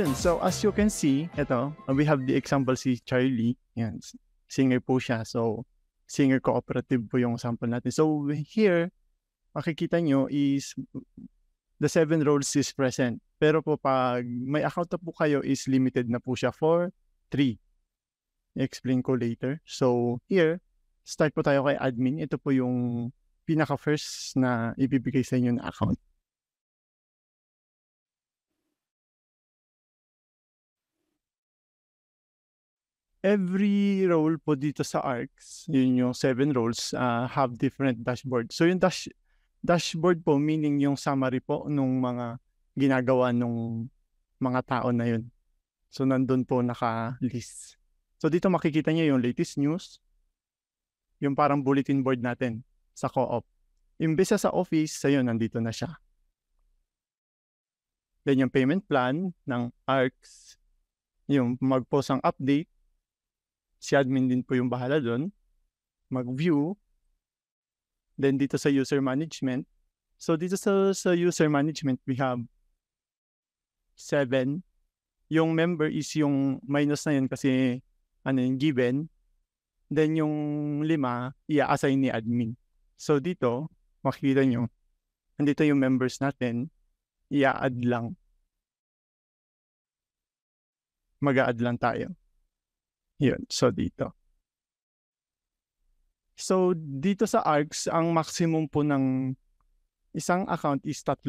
Yun, so as you can see, ito, we have the example si Charlie. Yan, singer po siya. So, singer cooperative po yung sample natin. So, here, makikita nyo is the 7 roles is present. Pero po pag may account na po kayo is limited na po siya for 3. I-explain ko later. So, here, start po tayo kay admin. Ito po yung pinaka-first na ibibigay sa inyo na account. Every role po dito sa ARCS, yun yung 7 roles, have different dashboard. So yung dashboard po, meaning yung summary po nung mga ginagawa nung mga tao na yun. So nandun po naka-list. So dito makikita niyo yung latest news, yung parang bulletin board natin sa co-op. Imbes sa office, ayun, nandito na siya. Then yung payment plan ng ARCS, yung mag-post ang update, si admin din po yung bahala doon, mag-view, then dito sa user management. So dito sa user management, we have 7. Yung member is yung minus na yun kasi yung given. Then yung 5, i-assign ni admin. So dito, makikita nyo, nandito yung members natin, i-add lang. Mag-a-add lang tayo. Yun, so dito. So, dito sa ARCS, ang maximum po ng isang account is 3.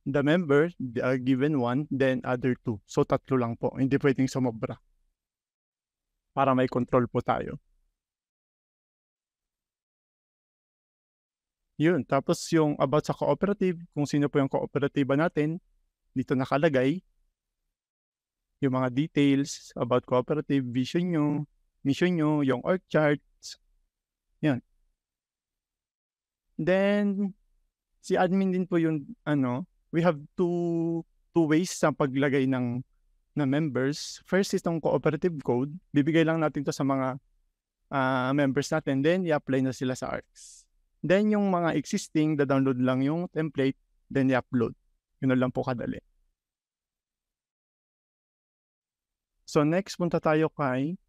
The member, the given 1, then other 2. So, 3 lang po. Hindi pwedeng sumobra. Para may control po tayo. Yun, tapos yung about sa cooperative, kung sino po yung kooperatiba natin, dito nakalagay. Yung mga details about cooperative, vision nyo, mission nyo, yung org charts. Yan. Then, si admin din po yung, we have two ways sa paglagay ng members. First is itong cooperative code. Bibigay lang natin to sa mga members natin. Then, i-apply na sila sa ARCS. Then, yung mga existing, da-download lang yung template, then i-upload. Yun lang po kadali. So next, punta tayo kay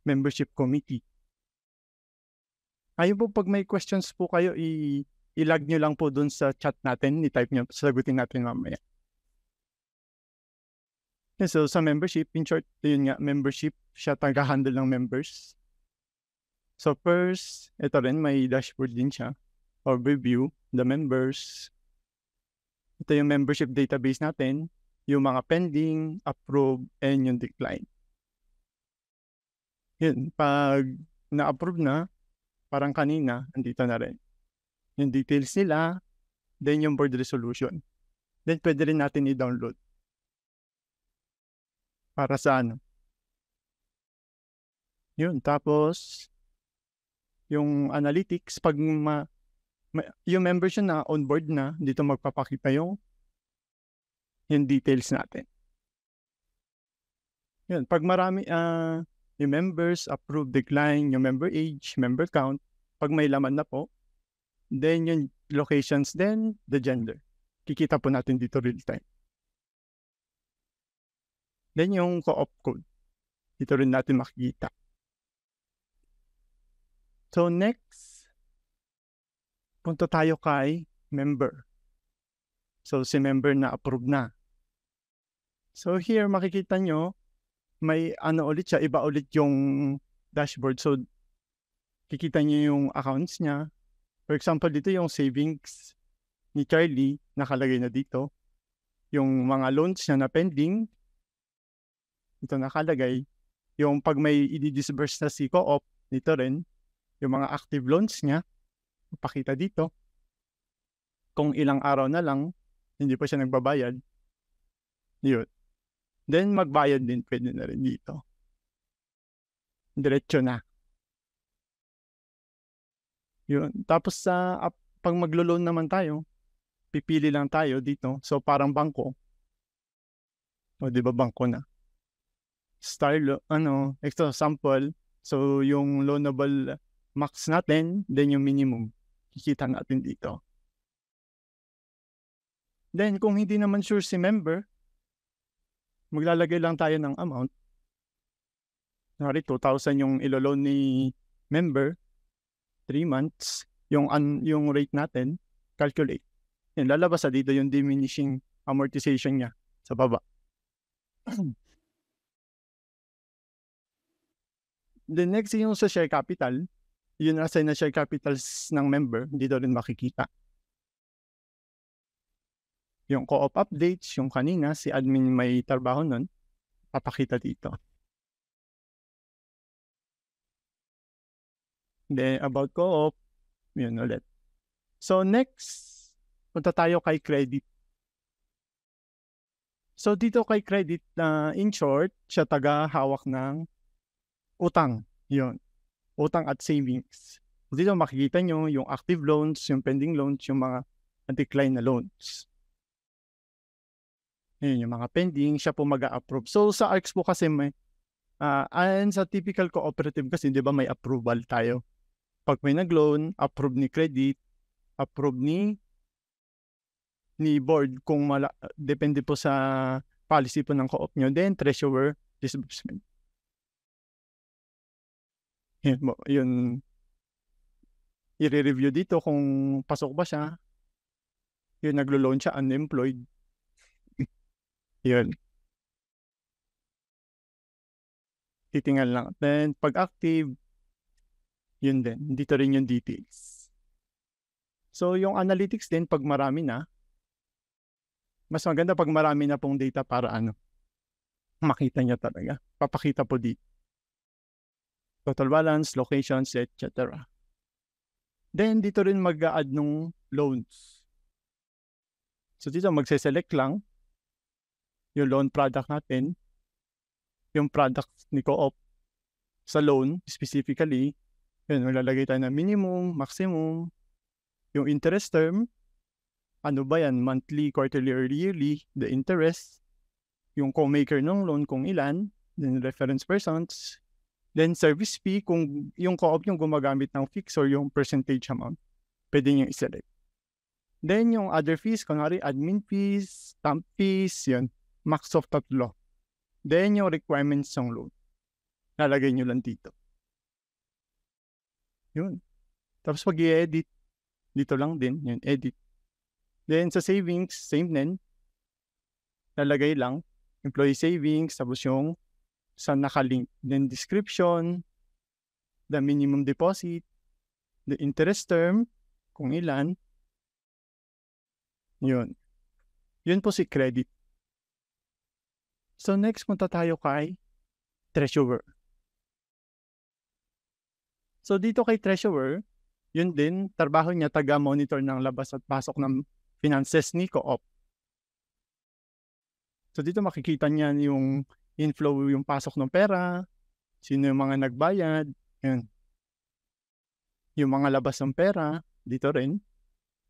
membership committee. Ayun po, pag may questions po kayo, i-log nyo lang po dun sa chat natin, i-type nyo, sagutin natin mamaya. Okay, so sa membership, in short, yun nga, membership, siya taga-handle ng members. So first, ito rin, may dashboard din siya. Overview, the members. Ito yung membership database natin. Yung mga pending, approve, and yung decline. Yun, pag na-approve na, parang kanina, andito na rin. Yung details nila, then yung board resolution. Then pwede rin natin i-download. Para sa Yun, tapos, yung analytics, pag yung membership na on board na, dito magpapakita yung details natin. Yun, pag marami, yung members, approve, decline, yung member age, member count, pag may laman na po, then yung locations, then the gender. Kikita po natin dito real time. Then yung co-op code. Dito rin natin makikita. So next, punta tayo kay member. So si member na approve na. So here makikita nyo, may ulit siya, iba ulit yung dashboard. So kikita nyo yung accounts niya. For example, dito yung savings ni Charlie, nakalagay na dito. Yung mga loans niya na pending, ito nakalagay. Yung pag may i-disburse na si co-op, dito rin. Yung mga active loans niya, ipakita dito. Kung ilang araw na lang, hindi pa siya nagbabayad. Yun. Then magbayad din, pwede na rin dito. Diretso na. Yun. Tapos pag maglo-loan naman tayo, pipili lang tayo dito. So parang bangko. O di ba bangko na? Ito sample. So yung loanable max natin, then yung minimum. Kikita natin dito. Then kung hindi naman sure si member, maglalagay lang tayo ng amount. Kunwari 2,000 yung ilo-loan ni member, 3 months, yung rate natin, calculate. Yan, lalabas dito yung diminishing amortization niya sa baba. The next yung sa share capital, yun assign na share capitals ng member, dito rin makikita. Yung co-op updates, yung kanina, si admin may trabaho nun, papakita dito. Then, about co-op, yun ulit. So, next, punta tayo kay credit. So, dito kay credit, in short, siya taga-hawak ng utang. Yun. Utang at savings. So, dito makikita nyo yung active loans, yung pending loans, yung mga decline na loans. Yun, yung mga pending, siya po mag-a-approve. So, sa ARCS po kasi may, ayon sa typical cooperative kasi, di ba may approval tayo. Pag may nag-loan, approve ni credit, approve ni board kung depende po sa policy po ng co-op nyo, then treasurer disbursement. Yun i-review dito kung pasok ba siya. Yun, naglo-loan siya, unemployed. Yun. Titingnan lang. Then, pag active, yun din. Dito rin yung details. So, yung analytics din, pag marami na, mas maganda pag marami na pong data para makita niya talaga. Papakita po dito. Total balance, locations, etc. Then, dito rin mag-a-add nung loans. So, dito magse-select lang yung loan product natin, yung product ni co-op sa loan specifically. Yun, malalagay tayo na minimum, maximum, yung interest term, ano ba yan, monthly, quarterly, or yearly, the interest, yung co-maker ng loan kung ilan, then reference persons, then service fee, kung yung co-op yung gumagamit ng fix or yung percentage amount, pwede nyo i-select. Then yung other fees, kunwari admin fees, stamp fees, yun, max of 3. Then yung requirements ng loan, lalagay nyo lang dito. Yun. Tapos pag i-edit, dito lang din, yun, edit. Then sa savings, same din. Lalagay lang, employee savings, tapos yung sa nakalink. Then description, the minimum deposit, the interest term, kung ilan. Yun. Yun po si credit. So next, punta tayo kay treasurer. So dito kay treasurer, yun din, trabaho niya taga-monitor ng labas at pasok ng finances ni co-op. So dito makikita niya yung inflow, yung pasok ng pera, sino yung mga nagbayad, yun. Yung mga labas ng pera, dito rin.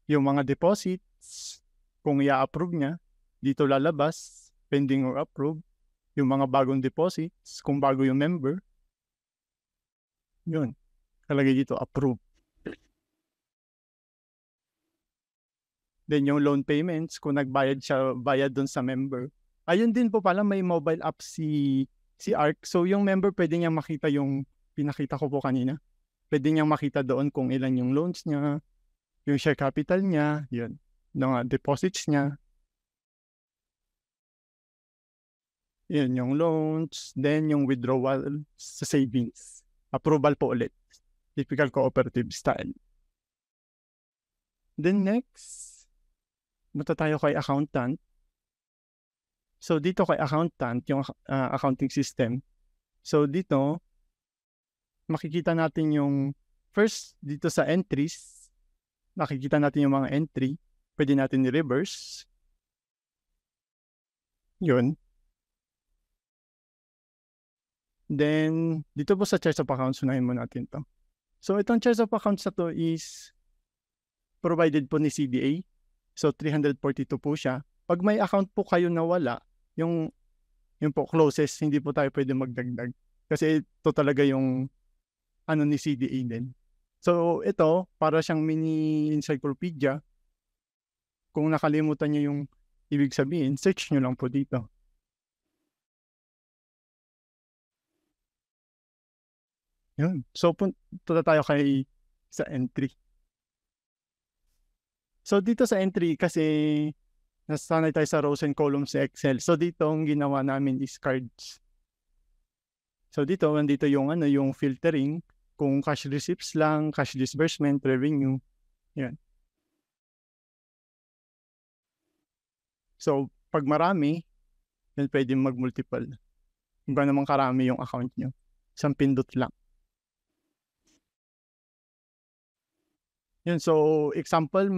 Yung mga deposits, kung i-approve niya, dito lalabas, pending or approve. Yung mga bagong deposits, kung bago yung member, yun. Kalagay dito, approve. Then yung loan payments, kung nagbayad siya, bayad dun sa member. Ayun din po pala, may mobile app si ARC. So yung member, pwede niyang makita yung pinakita ko po kanina. Pwede niyang makita doon kung ilan yung loans niya, yung share capital niya, yun. Yung deposits niya. Yun, yung loans, then yung withdrawal sa savings. Approval po ulit. Typical cooperative style. Then next, punta tayo kay accountant. So dito kay accountant, yung accounting system. So dito, makikita natin yung first dito sa entries, makikita natin yung mga entry. Pwede natin i-reverse. Yun. Then, dito po sa charts of accounts, unahin mo natin to. So itong charts of accounts na to is provided po ni CDA. So 342 po siya. Pag may account po kayo na wala, yung po closest, hindi po tayo pwede magdagdag. Kasi ito talaga yung ni CDA din. So ito, para siyang mini encyclopedia. Kung nakalimutan niyo yung ibig sabihin, search nyo lang po dito. Yun. So, punta tayo sa entry. So, dito sa entry, kasi nasanay tayo sa rows and columns sa Excel. So, dito, ang ginawa namin is cards. So, nandito yung filtering, kung cash receipts lang, cash disbursement, revenue. Yan. So, pag marami, then pwede mag-multiple. Kung gaano naman karami yung account nyo. Isang pindot lang. Yun, so example,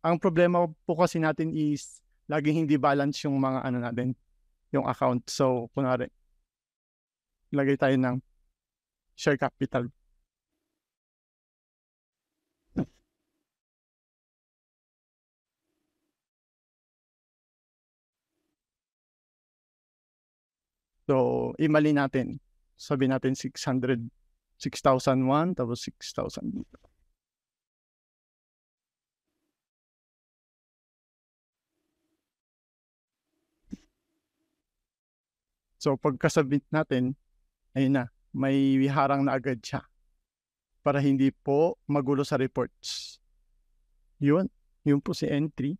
ang problema po kasi natin is laging hindi balance yung mga natin, yung account. So, kunwari, lagay tayo ng share capital. So, imali natin. Sabi natin 6,001, tapos 6,000. So, pagkasabit natin, ayun na, may harang na agad siya para hindi po magulo sa reports. Yun po si entry.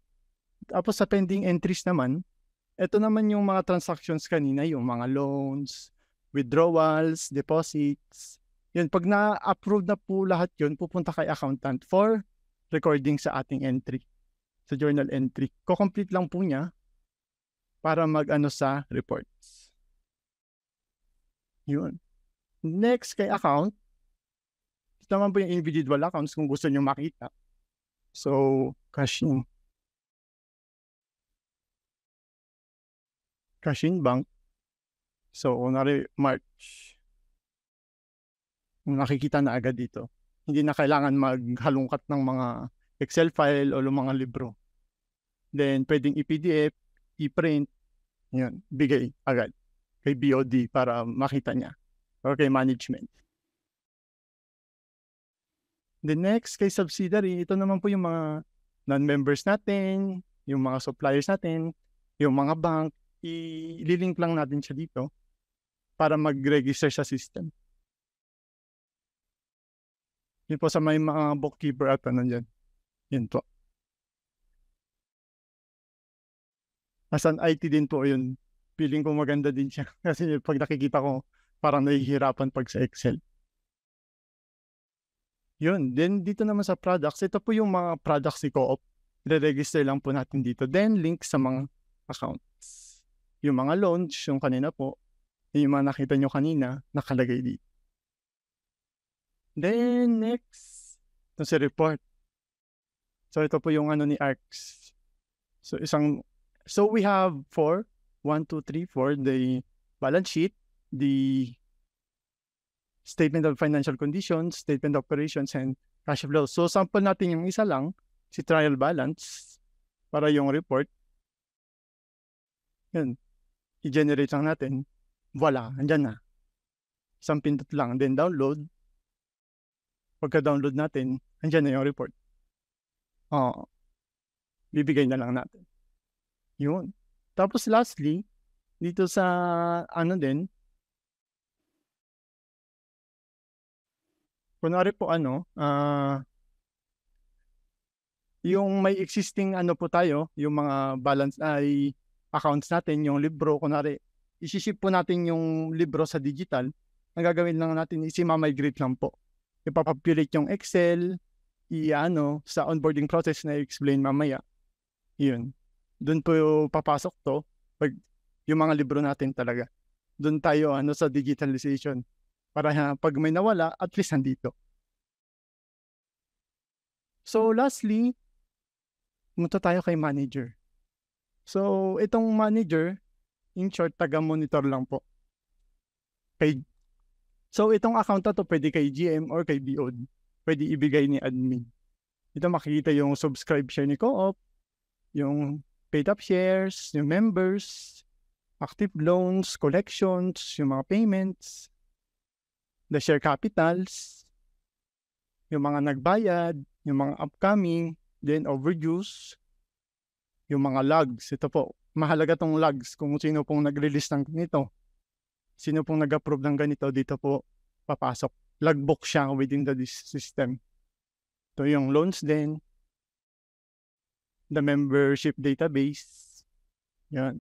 Tapos sa pending entries naman, ito naman yung mga transactions kanina, yung mga loans, withdrawals, deposits. Yun, pag na-approve na po lahat yun, pupunta kay accountant for recording sa ating entry, sa journal entry. Ko-complete lang po niya para mag-ano sa reports. Yun. Next kay account, ito naman po yung individual accounts kung gusto nyo makita. So, cash in bank. So, kunwari March, nakikita na agad dito. Hindi na kailangan maghalungkat ng mga Excel file o mga libro. Then, pwedeng i-PDF, i-print, yun, bigay agad kay BOD para makita niya or kay management. The next, kay subsidiary, ito naman po yung mga non-members natin, yung mga suppliers natin, yung mga bank, i-link lang natin siya dito para mag-register sa system. Yun po sa may mga bookkeeper at dyan. Yun po. As an IT din po yun. Feeling ko maganda din siya. Kasi pag nakikita ko, parang nahihirapan pag sa Excel. Yun. Then, dito naman sa products, ito po yung mga products ni Co-op. I-register lang po natin dito. Then, link sa mga accounts. Yung mga loans, yung kanina po, yung mga nakita nyo kanina, nakalagay dito. Then, next, ito sa report. So, ito po yung ni ARCS. So, we have 4, 1, 2, 3, 4, the balance sheet, the statement of financial conditions, statement of operations, and cash flow. So, sample natin yung isa lang, si trial balance, para yung report. Yun. I-generate lang natin. Voila, andyan na. Isang pindot lang. Then, download. Pagka-download natin, andyan na yung report. Bibigay na lang natin. Yun. Tapos, lastly, dito sa din, kunwari po yung may existing po tayo, yung mga balance ay accounts natin, yung libro, kunwari, isi-ship po natin yung libro sa digital, ang gagawin lang natin is i-migrate lang po. Ipapopulate yung Excel, sa onboarding process na i-explain mamaya. Yun. Doon po papasok to, pag yung mga libro natin talaga. Doon tayo sa digitalization. Para pag may nawala, at least nandito. So lastly, munta tayo kay manager. So itong manager, in short, taga-monitor lang po. So itong account na to pwede kay GM or kay BOD. Pwede ibigay ni admin. Ito makikita yung subscribe share ni Co-op, yung paid up shares, yung members, active loans, collections, yung mga payments, the share capitals, yung mga nagbayad, yung mga upcoming, then overdues, yung mga logs. Ito po, mahalaga tong logs kung sino pong nag-release ng ganito. Sino pong nag-approve ng ganito, dito po papasok. Logbook siya within the system. Ito yung loans din. The membership database. Yan.